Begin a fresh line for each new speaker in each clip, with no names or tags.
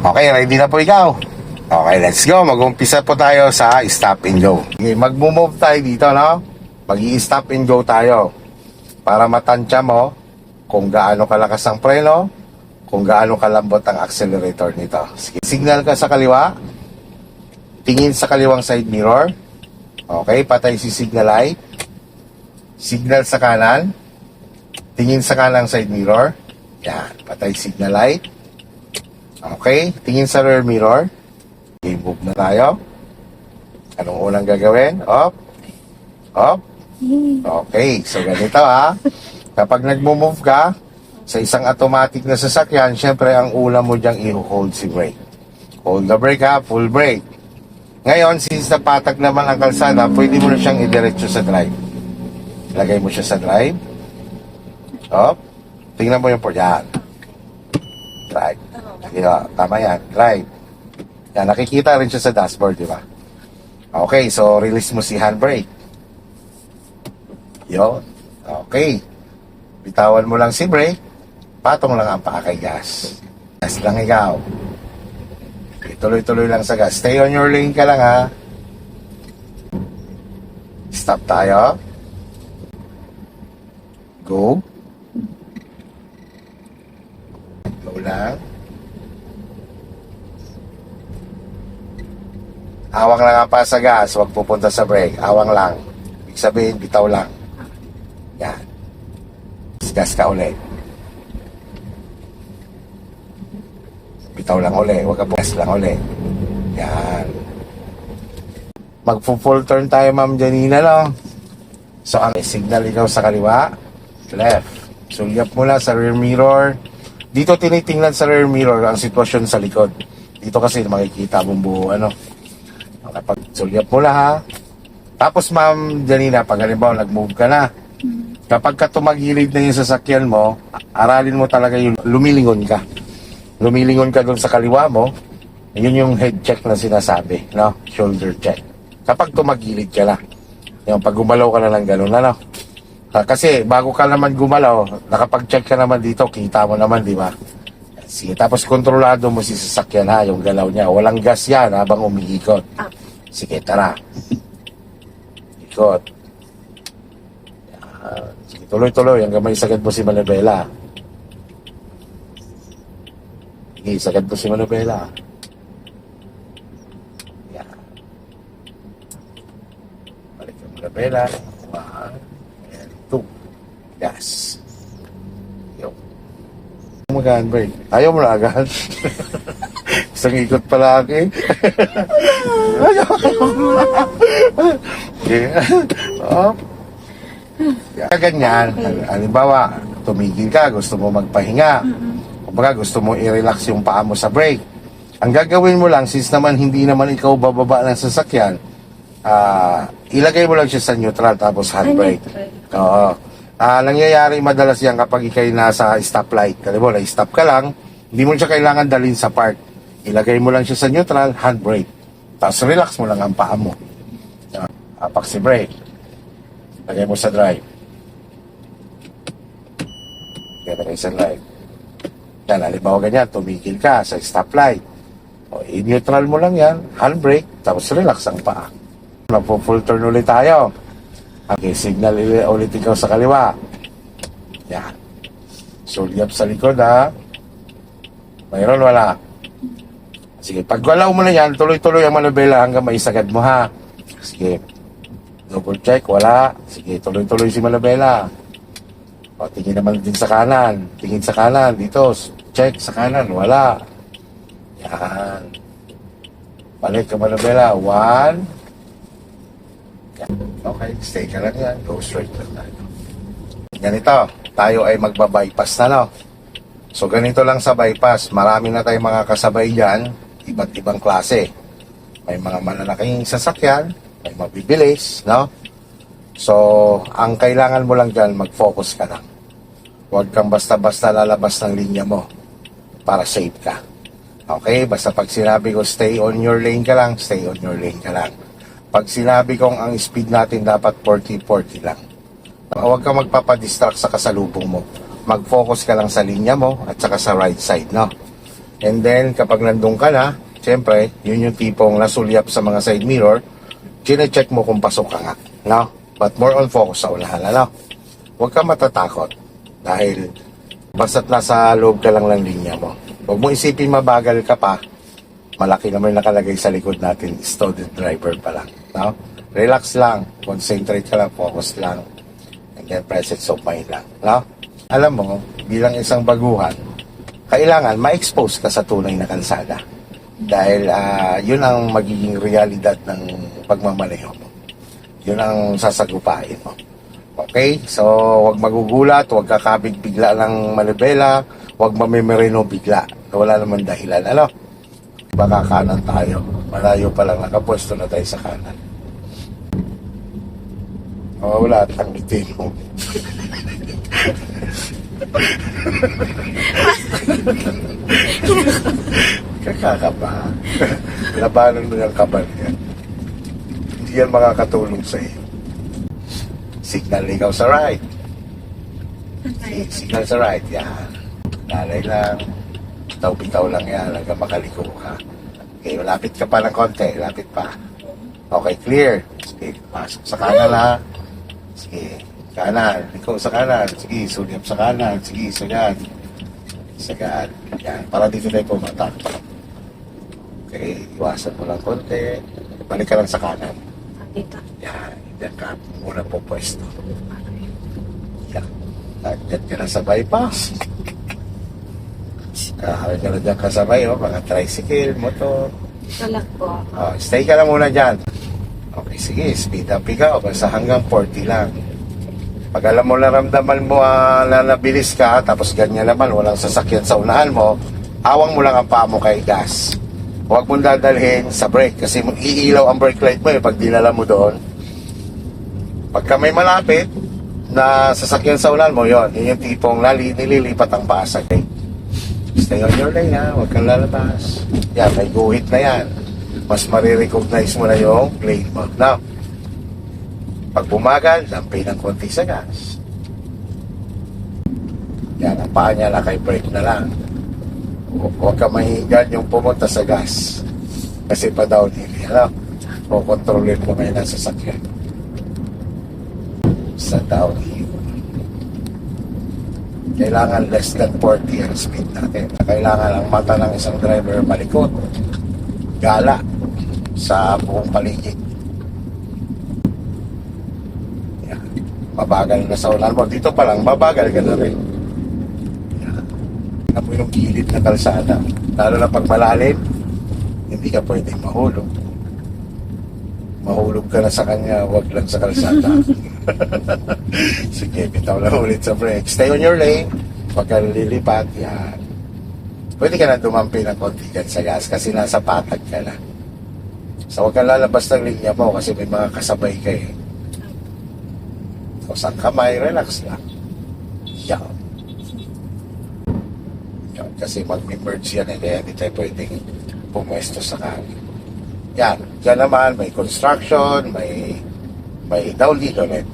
Okay, ready na po ikaw? Okay, let's go. Mag-umpisa po tayo sa stop and go. Okay, mag-move tayo dito, no? Mag-i-stop and go tayo para matansya mo kung gaano kalakas ang preno, kung gaano kalambot ang accelerator nito. Sige, signal ka sa kaliwa, tingin sa kaliwang side mirror. Okay, patay si signal light. Signal sa kanan, tingin sa kanang side mirror. Yan, patay signal light. Okay, tingin sa rear mirror. Okay, move na tayo. Anong unang gagawin? Up. Up. Okay, so ganito ha. Kapag nag-move ka sa isang automatic na sasakyan, syempre ang una mo diyang i-hold si brake. Hold the brake ha, full brake. Ngayon, since napatag naman ang kalsada, pwede mo na siyang i-diretso sa drive. Lagay mo siya sa drive. Up. Tingnan mo yung port. Yan. Drive. Yeah, tama yan. Drive. Yan, nakikita rin siya sa dashboard, di ba? Okay, so release mo si handbrake. Yun. Okay. Bitawan mo lang si brake. Patong lang ang paa kay gas. Gas lang ikaw. Okay, tuloy-tuloy lang sa gas. Stay on your lane ka lang ha. Stop tayo. Go. Go lang. Awang lang ang pa sa gas, huwag pupunta sa brake. Awang lang. Ibig sabihin, bitaw lang. Yan. Gas ka ulit. Bitaw lang ulit. Huwag ka gas lang ulit. Yan. Mag-full turn tayo, Ma'am Janina, no? So, ang signal ikaw sa kaliwa, left. Sulyap mo lang sa rear mirror. Dito tinitingnan sa rear mirror ang sitwasyon sa likod. Dito kasi makikita mong buo, ano? Kapag sulyap mo lang ha. Tapos Ma'am Janina, pag halimbawa nag-move ka na, kapag ka tumagilid na yung sasakyan mo, aralin mo talaga yung lumilingon ka. Lumilingon ka doon sa kaliwa mo, yun yung head check na sinasabi, no? Shoulder check. Kapag tumagilid ka na, yung pag gumalaw ka na ng gano'n, ano? Kasi bago ka naman gumalaw, nakapag-check ka naman dito, kita mo naman, di ba? Sige, tapos kontrolado mo si sasakyan ha, yung galaw niya. Walang gas yan habang umiikot. Sige, tara. Ikot. Yan. Sige, tuloy-tuloy hanggang may sagad mo si Manabela. Sige, sagad mo si Manabela. Yan. Balik ka Manabela. 1 and 2. Gas. Mag-handbrake. Ayaw mo na agad. Isang ikot pala ako eh. Ayaw. Okay. Up. Ganyan. Halimbawa, tumigil ka, gusto mo magpahinga. Kumbaga, gusto mo i-relax yung paa mo sa brake. Ang gagawin mo lang, since naman hindi naman ikaw bababa ng sasakyan, ilagay mo lang siya sa neutral tapos handbrake. Oo. Nangyayari madalas yan kapag ikay nasa stoplight. Kaya mo, na-stop ka lang, hindi mo siya kailangan dalhin sa park. Ilagay mo lang siya sa neutral, handbrake. Tapos relax mo lang ang paa mo. Apak si brake. Lagay mo sa drive. Lagay sa drive. Yan, halimbawa ganyan, tumigil ka sa stoplight. O, i-neutral mo lang yan, handbrake, tapos relax ang paa. Full turn ulit tayo. Okay, signal ulit ikaw sa kaliwa. Yan. Sulyap sa likod ha. Mayroon, wala. Sige, pag walaw mo na yan, tuloy-tuloy ang manubela hanggang maisagad mo ha. Sige. Double check, wala. Sige, tuloy-tuloy si manubela. O, tingin naman din sa kanan. Tingin sa kanan, dito. Check sa kanan, wala. Yan. Balik ka manubela. 1. Okay, stay ka lang yan. Go straight lang tayo. Ganito, tayo ay magbabypass na, no? So, ganito lang sa bypass. Marami na tayong mga kasabay dyan. Iba't ibang klase. May mga malalaking sasakyan. May mabibilis, no? So, ang kailangan mo lang dyan, mag-focus ka lang. Huwag kang basta-basta lalabas ng linya mo para safe ka. Okay? Basta pag sinabi ko, stay on your lane ka lang, stay on your lane ka lang. Pag sinabi kong ang speed natin dapat 40-40 lang. Huwag kang magpapadistract sa kasalubong mo. Mag-focus ka lang sa linya mo at saka sa right side, no? And then, kapag nandun ka na, siyempre, yun yung tipong nasulyap sa mga side mirror, chine-check mo kung pasok ka nga. No? But more on focus sa unahan, ano? Huwag ka matatakot. Dahil, basta't nasa loob ka lang ng linya mo. Huwag mo isipin mabagal ka pa, malaki naman yung nakalagay sa likod natin, student driver pa lang. No? Relax lang, concentrate ka lang, focus lang, and then presence of mind lang. No? Alam mo, bilang isang baguhan, kailangan ma-expose ka sa tunay na kalsada. Dahil yun ang magiging realidad ng pagmamaneho mo. Yun ang sasagupain mo. Okay? So, huwag magugulat, huwag kakabig bigla ng malibela, huwag mamimerino bigla. Wala naman dahilan. Ano? Baka kanan tayo. Malayo pa lang, nakapwesto na tayo sa kanan. Wala, tangitin mo. Kakakaba. Labanan mo yung kabal yan. Hindi yan makakatulong sa iyo. Signal ikaw sa right. Signal sa right, yan. Lalay lang. Bitaw-bitaw lang yan hanggang makaliko ka. Okay, lapit ka pa ng konti. Lapit pa. Okay, clear. Sige, pasok sa kanan ha. Sige, kanan. Liko sa kanan. Sige, sulyap sa kanan. Sige, sagad. Sagad. Yan, para dito tayo pumatak. Okay, iwasan mo lang konti. Balik ka lang sa kanan.
Dito.
Yan, yan ka muna po pwesto. Yan. Nagdat ka na sa bypass. Kakaroon ka na dyan kasabay, mga tricycle, motor.
Talak po.
Stay ka lang muna dyan. Okay, sige, speed up ikaw. Basta hanggang 40 lang. Pag alam mo, naramdaman mo na nabilis ka, tapos ganyan naman, walang sasakyan sa unahan mo, awang mo lang ang paa mo kay gas. Huwag mong dadalhin sa brake kasi iilaw ang brake light mo pag dinala mo doon. Pagka may malapit na sasakyan sa unahan mo, yun yung tipong nililipat ang paa sa gate. Stay on your lane ha, huwag kang lalabas. Yan, may guhit na yan. Mas marirecognize mo na yung lane mo. Now, pag bumagal, lampay ng konti sa gas. Yan, ang paa niya kay brake na lang. Huwag ka mahigan yung pumunta sa gas. Kasi pa downhill yan. O kontrolin mo ngayon ang sasakyan. Sa downhill. Kailangan less than 40 ang speed natin. Kailangan ang mata ng isang driver malikot. Gala sa buong paligid. Yan. Mabagal na sa ulan mo. Dito pa lang, mabagal ka na rin. Yan. Mo yung gilid na kalsada. Lalo na pag malalim, hindi ka pwedeng mahulog. Mahulog ka na sa kanya, wag lang sa kalsada. Sige, bitaw lang ulit sa brake. Stay on your lane. Huwag ka lilipat. Yan. Pwede ka na dumampi ng konti dyan sa gas kasi nasa patag ka na. So, huwag kang lalabas ng linya mo kasi may mga kasabay ka eh. So, sa kamay, relax lang. Yan. Yan. Kasi mag-merge yan eh. Kaya hindi tayo pwedeng pumwesto sa kanin. Yan. Diyan naman, may construction, may downhill ulit.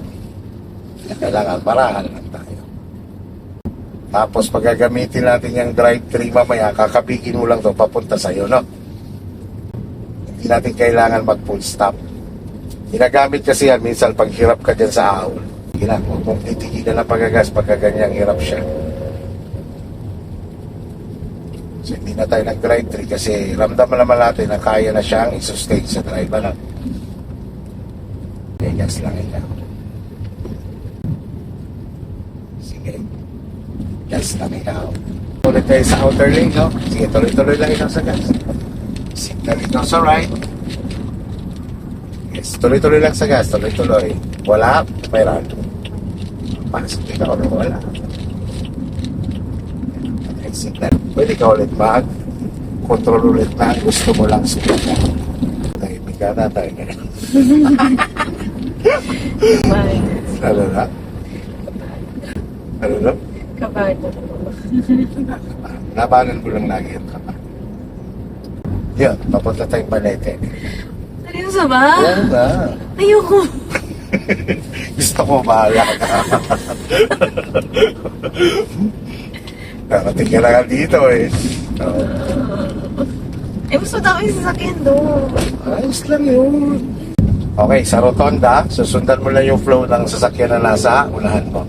Kailangan parahan lang tayo. Tapos pag gagamitin natin yung drive-thru mamaya, kakabigin mo lang to papunta sa'yo, no? Hindi natin kailangan mag-full stop. Ginagamit kasi yan, minsan pag hirap ka dyan sa ahon. Huwag mong titigilan ng pagagas pagka ganyang hirap siya. So hindi na tayo nag-drive-thru kasi ramdaman naman natin na kaya na siyang i-sustain sa drive, ano? Okay, gas lang ikaw. Sige. Gas lang ikaw. Ulit tayo sa outer lane, no? Sige, tuloy-tuloy lang ikaw sa gas. Signal ikaw sa right. Yes, tuloy-tuloy lang sa gas. Tuloy-tuloy. Wala, mayroon. Pasok ikaw na wala. Okay, signal. Pwede ka ulit mag-control ulit na gusto mo lang sumunod. Tahimik ka na tayo na. Ano na? Ano na?
Kabado.
Labanan mo lang lagi yung kapal. Yun, papunta tayong Balete.
Seryoso ba?
Yan na.
Ayoko.
Gusto ko bahala ka. Nakating ka na dito eh. Oo.
Eh, gusto daw yung sasakyan doon.
Ayos lang yun. Okay, sa rotonda, susundan mo lang yung flow ng sasakyan na nasa unahan mo.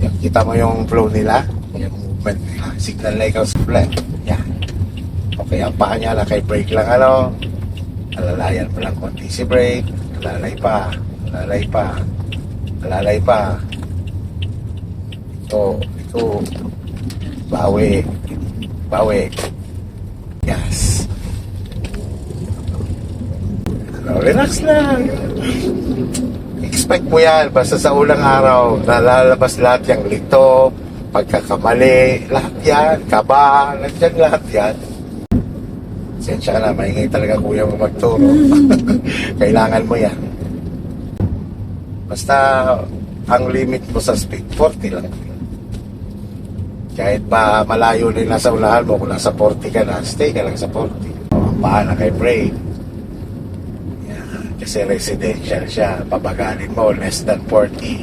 Yan, kita mo yung flow nila, yung movement nila. Signal na ikaw sa left. Yan. Okay, ang paa niya na kay brake lang ano. Alalayan mo lang konti si brake. Alalay pa. Alalay pa. Alalay pa. Ito. Bawi. Bawi. Yes. Relax lang. Expect mo yan. Basta sa ulang araw, nalalabas lahat yung lito, pagkakamali, lahat yan, kaba, nandiyan lahat yan. Sensya ka na, maingay talaga kuya mo magturo. Kailangan mo yan. Basta, ang limit mo sa speed, 40 lang. Kahit pa malayo din nasa unahan mo, kung nasa 40 ka na, stay ka lang sa 40. Ang paa na kay brake. Kasi residential siya, pabagalin mo less than 40.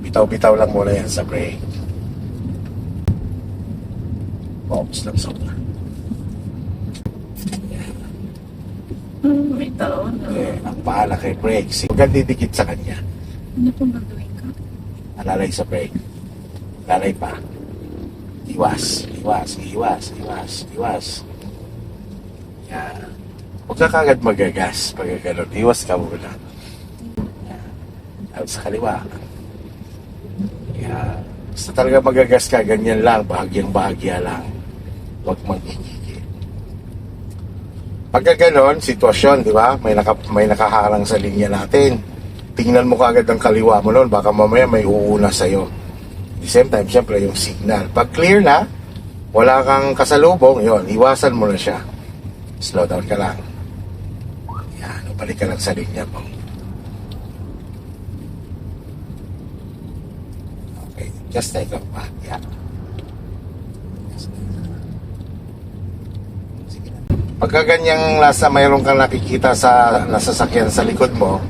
Bitaw-bitaw lang muna yan sa brake. Focus lang sa una.
May taon.
Ang paala kay brake, huwag kang didikit sa kanya.
Ano pong gagawin ko?
Alalay sa brake. Alalay pa. Iwas. Yan. Huwag ka kagad magagas pag gano'n. Iwas ka muna. Yan. Sa kaliwa. Yan. Basta talaga magagas ka, ganyan lang. Bahagyang-bahagya lang. Huwag magigigil. Pagka gano'n, sitwasyon, di ba? May nakaharang sa linya natin. Tingnan mo kagad ang kaliwa mo noon. Baka mamaya may uuna sa'yo. At the same time, syempre, yung signal. Pag clear na, wala kang kasalubong, yun, iwasan mo na siya. Slow down ka lang. Yan, balik ka lang sa linya mo. Okay, just take a back. Yan. Pagka ganyang mayroon kang nakikita sa nasasakyan sa likod mo,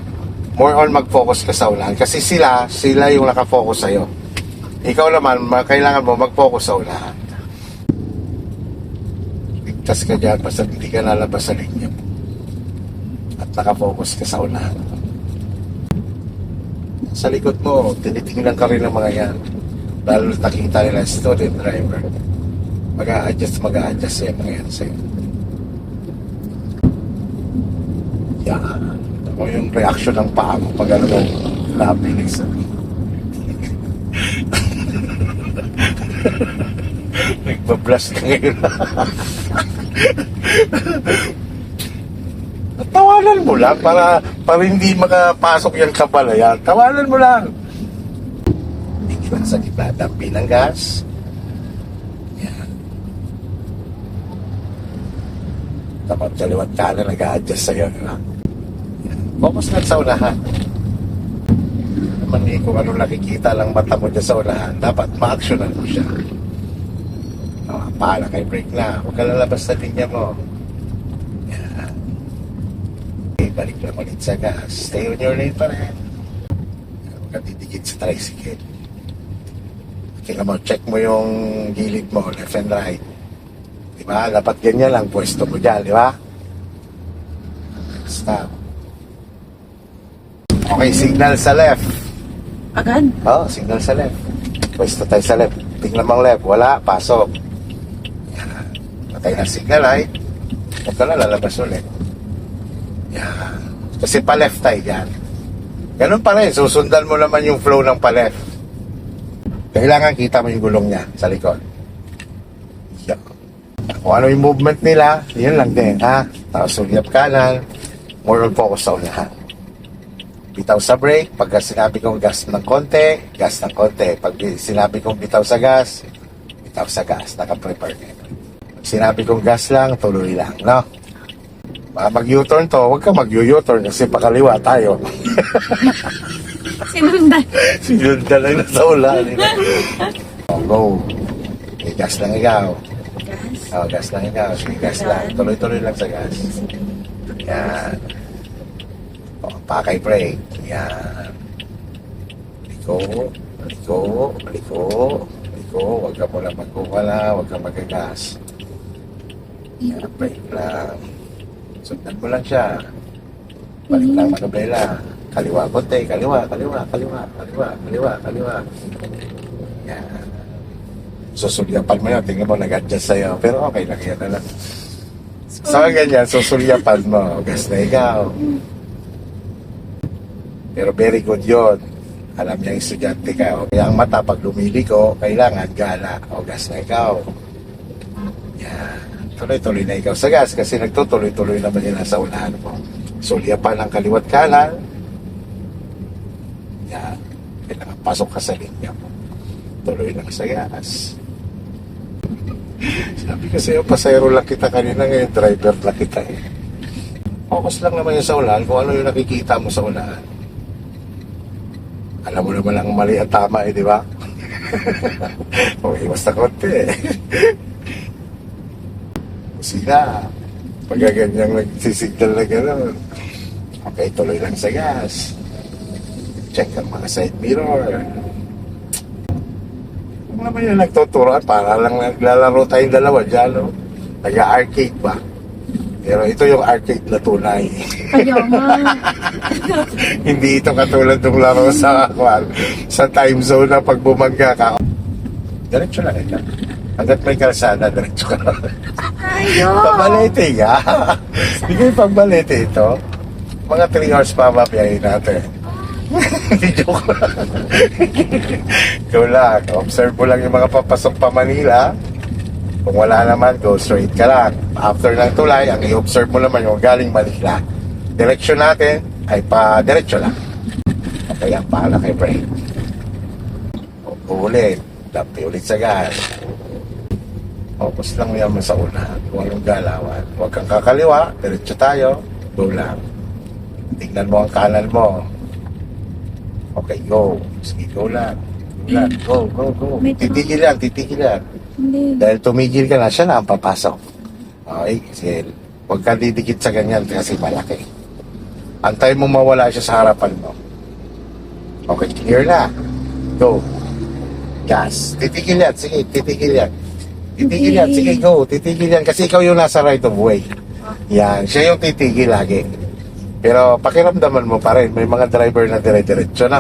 more on mag-focus ka sa unahan. Kasi sila yung nakafocus sa'yo. Ikaw naman, kailangan mo mag-focus sa unahan. Ligtas ka dyan, basta hindi ka nalabas sa linya mo. At nakafocus ka sa unahan. Sa likod mo, tinitingnan ka rin ng mga yan. Lalo nakita nila student driver. Mag-a-adjust yung mga yan sa'yo. Yan. O yung reaction ng paa mo pag ano mo nabilis. Nagbablast ka ngayon. Tawanan mo lang para hindi makapasok yung kapalayan. Tawanan mo lang. Tingnan sa gitna, dampi ng gas. Yan. Dapat kaliwat kanan nag-a-adjust sa'yo. Yan. Focus lang sa unahan. Naman kung ano nakikita lang mata mo dyan sa unahan, dapat ma-actionan mo siya. Paala kay brake na. Huwag ka lalabas sa linya mo. Yan. Okay, balik lang ulit sa gas. Stay on your lane pa rin. Huwag ka didikit sa tricycle. Tingnan mo, check mo yung gilid mo, left and right. Diba? Dapat ganyan lang, pwesto mo dyan, di ba? Stop. Okay, signal sa left.
Agad?
Oo, signal sa left. Pwesto tayo sa left. Tingnan mong left. Wala, pasok. Yan. Patay na signal ay. Huwag ka na lalabas ulit. Yan. Kasi pa-left tayo yan. Ganun pa rin. Susundan mo naman yung flow ng pa-left. Kailangan kita mo yung gulong niya sa likod. Yan. Kung ano yung movement nila, yun lang din. Ha? Tapos sulyap kanan. More on focus sa unahan. Bitaw sa brake, pagka sinabi kong gas ng konti, gas ng konti. Pag sinabi kong bitaw sa gas, naka-prepare ka. Pag sinabi kong gas lang, tuloy lang, no? Baka mag-U-turn to, huwag ka mag-U-turn kasi pakaliwa tayo.
Sinundan.
Sinundan lang na sa ulan. Go. Okay, gas lang ikaw.
Gas?
Gas lang ikaw. Sige, gas lang. Tuloy-tuloy lang sa gas. Yan. Pakay brake. Yan. Liko. Go, huwag ka muna magkuwala, huwag ka magagas. Yan, brake lang. Sundan mo lang siya. Balik lang, manubela. Kaliwa, konti, kaliwa. Yan. Susulyapan mo yun, tingnan mo, nag-adjust sa'yo. Pero okay lang yan, alam. So, ganyan, susulyapan mo. Gas na ikaw. Pero very good yun. Alam niya, estudyante ka. Kaya ang mata, pag lumiliko, kailangan gala. O gas na ikaw. Yan. Tuloy-tuloy na ikaw sa gas kasi nagtutuloy-tuloy naman yan sa unahan mo. Sulyapan ang kaliwat kanan. Yan. Kailangan pasok ka sa linya mo. Tuloy lang sa gas. Sabi ko sa'yo, pasayro lang kita kanina, ngayon driver lang kita eh. Focus lang naman yun sa unahan kung ano yung nakikita mo sa unahan. Alam mo naman ang mali at tama eh, di ba? Okay, basta konti eh. Sila, pag ganyang nagsisignal na gano'n, okay, tuloy lang sa gas. Check ang mga side mirror. Ano naman yung nagtuturoan, para lang naglalaro tayong dalawa dyan, no? Nag-arcade ba? Pero ito yung arcade na tunay.
Ayaw nga.
Hindi ito katulad ng laro sa time zone na pag bumangga ka. Diretso lang ito. Hanggat may kalsada, diretso ka lang.
Ayaw.
Pabalete nga. Bigay pagbalete ito. Mga 3 hours pa mabiyahin natin. Joke lang. Ikaw lang. Observe mo lang yung mga papasok pa Manila. Kung wala naman, go straight ka lang. After ng tulay, ang i-observe mo naman yung galing Manila. Direksyon natin ay pa diretso lang. Okay, ang pahala kay brake. Ulit. Dampi ulit sa gas. Focus lang yan mo sa una. Huwag yung galawan. Huwag kang kakaliwa. Diretso tayo. Go lang. Tingnan mo ang kanan mo. Okay, go. Sige, go lang. Go. Titigil yan.
Hindi.
Dahil tumigil ka na, siya na ang papasok. Okay, sige. Huwag ka didikit sa ganyan kasi malaki. Antay mo mawala siya sa harapan mo. Okay, clear na. Go. Gas. Titigil yan. Sige, titigil yan. Sige, go. Titigil yan. Kasi ikaw yung nasa right of way. Yan. Siya yung titigil lagi. Pero pakiramdaman mo pa rin. May mga driver na dire-diretso na.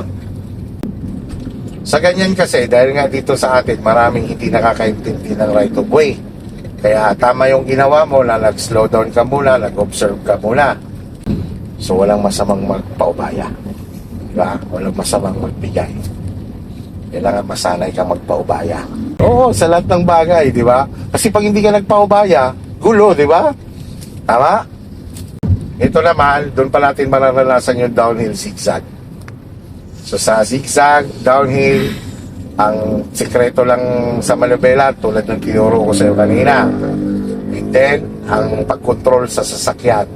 Sa ganyan kasi, dahil nga dito sa atin, maraming hindi nakakaintindi ng right of way. Kaya tama yung ginawa mo na nag-slow down ka muna, nag-observe ka muna. So walang masamang magpaubaya. Diba? Walang masamang magbigay. Kailangan masanay ka magpaubaya. Oo, sa lahat ng bagay, di ba? Kasi pag hindi ka nagpaubaya, gulo, di ba? Tama? Ito naman, doon pa natin mararanasan yung downhill zigzag. So sa zigzag, downhill, ang sikreto lang sa manubela, tulad ng tinuro ko sa iyo kanina. And then, ang pag-control sa sasakyan.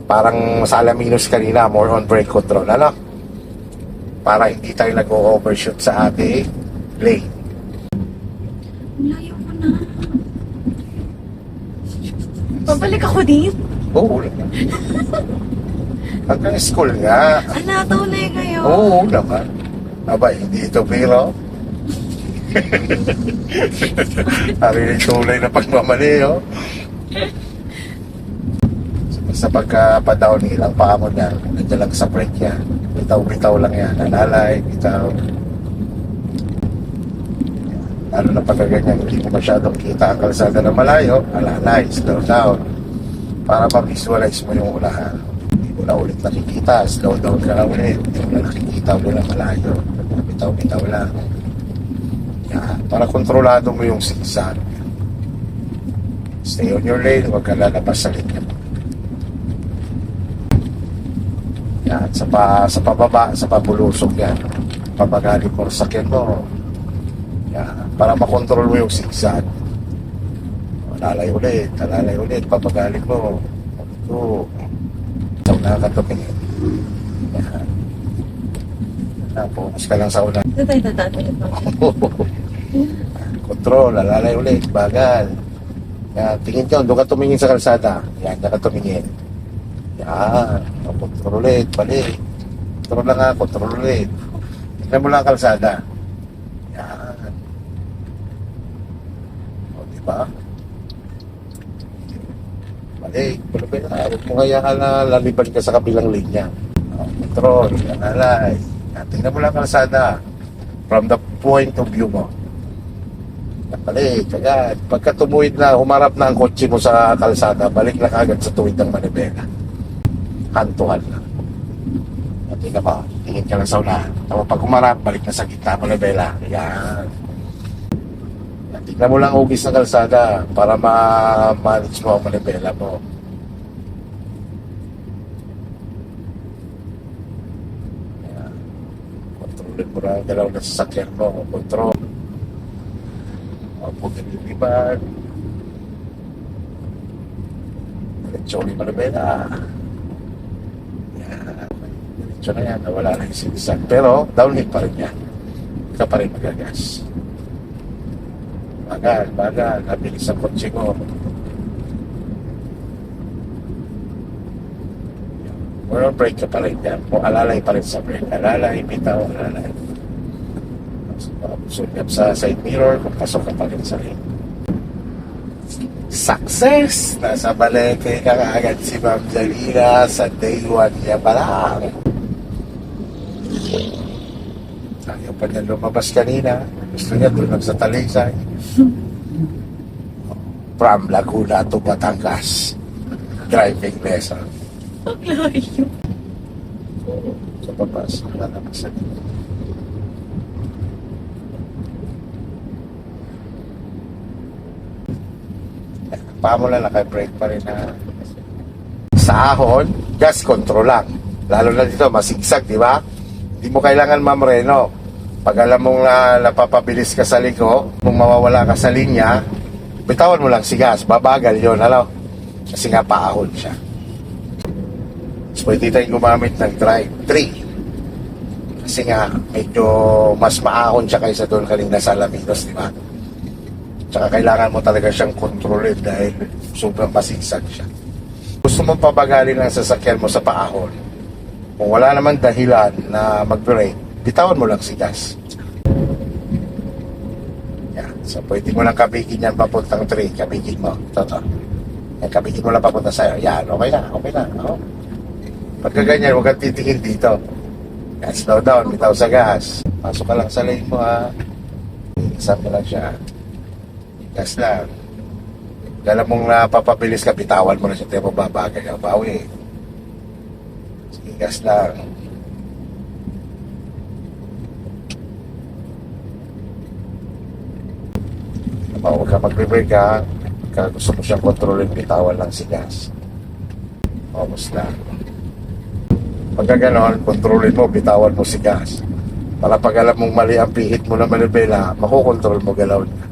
Parang sa Alaminos kanina, more on brake control. Ano? Para hindi tayo nag-overshoot sa ating lane.
Layo ko na. Pabalik ako din.
Oo. Hanggang school nga.
Anataw na yun ngayon.
Oo naman. Aba, hindi ito pero. Harinig tulay na pagmamali, oh. Sa pagka-downhill, ang paa mo na, nandiyan lang sa brake yan. Bitaw-bitaw lang yan. Nalalay, bitaw. Lalo na pagkaganyan, hindi mo masyadong kita ang kalsada na malayo, alalay, slow down. Para ma-visualize mo yung unahan. Hindi mo na ulit nakikita, slow down ka na ulit. Hindi mo na nakikita ulit na malayo. Bitaw-bitaw lang. Yan. Para kontrolado mo yung zigzag. Stay on your lane, huwag ka lalabas sa linya mo. Yan, sa pababa, sa pabulusok yan. Papagali mo sa sakyan mo. Yan, para makontrol mo yung zigzag. Lalay ulit, papagali mo. Ito. Sa una ka tumingin. Yan. Focus ka lang sa una.
Ito tayo tatatalit ako.
Control, lalay ulit, bagal. Yan, tingin ka, doon ka tumingin sa kalsada. Yan, doon ka tumingin. Yan, control ulit, balik. Control lang nga, control ulit. Tingnan mo lang ang kalsada. Yan. Diba? Mali, huwag mo hayaan na laliban ka sa kabilang linya. Control, analay. Tingnan mo lang kalsada from the point of view mo. Balik, agad. Pagka tumuwid na, humarap na ang kotse mo sa kalsada, balik lang agad sa tuwid ng manibela. Hantuhan lang. Tingnan mo, tingin ka lang sa una. Tapos pag humarap, balik na sa gitna ng manibela. Yan. Tingnan mo lang ugis ng kalsada para ma-manage mo ang manibela mo. Yan. Kontrolin mo lang ang galaw ng sasakyan mo. Kontrol. Huwag kang liliban. Diretso ulit manibela. Yan. Diretso na yan. Nawala na yung sinisag. Pero downhill pa rin yan. Ika pa rin magagas. Bagal. Nabilis ang kotse mo. Or brake ka pa rin yan. O alalay pa rin sa brake. Alalay, bitaw, alalay. Sunyap sa side mirror, papasok ka pa rin sa rin. Success! Nasa Balete ka agad si Ma'am Janina sa day 1 niya pa lang. Ayaw pa niya lumabas kanina. Gusto niya doon lang sa Talisay. From Laguna to Batangas. Driving lesson.
Ang layo.
Sa papas, lalabas sa pamula naka-brake pa rin na sa ahon, gas control lang. Lalo na dito, masigsag, di ba? Hindi mo kailangan mamreno. Pag alam mong napapabilis ka sa liko, kung mawawala ka sa linya, bitawan mo lang si gas, babagal yun, ano? Kasi nga paahon siya. So, pwede tayong gumamit ng drive 3. Kasi nga, medyo mas maahon siya kaysa doon kanina sa Alaminos, di ba? Tsaka kailangan mo talaga siyang kontrolin dahil sobrang masigsag siya. Gusto mong pabagalin ang sasakyan mo sa paahon. Kung wala namang dahilan na mag-brake, bitawan mo lang si gas. Yan. So, pwede mo lang kabikin yan papuntang 3. Kabikin mo. Toto. Yan, kabikin mo lang papunta sa'yo. Yan, okay na. Oh. Pagka ganyan, huwag kang titingin dito. Yan, slow down. Bitaw sa gas. Pasok ka lang sa lane mo, ha. Isang mo lang siya. Gas lang. Alam mong napapabilis ka, bitawan mo na siya. Tayo mababagal ka. Bawi. Sige, gas lang. Huwag ka mag-rebrake ka. Kaya gusto mo siyang kontrolin, bitawan lang si gas. Almost na. Pagka ganon, kontrolin mo, bitawan mo si gas. Para pag alam mong mali ang pihit mo na manibela, makukontrol mo galaw niya.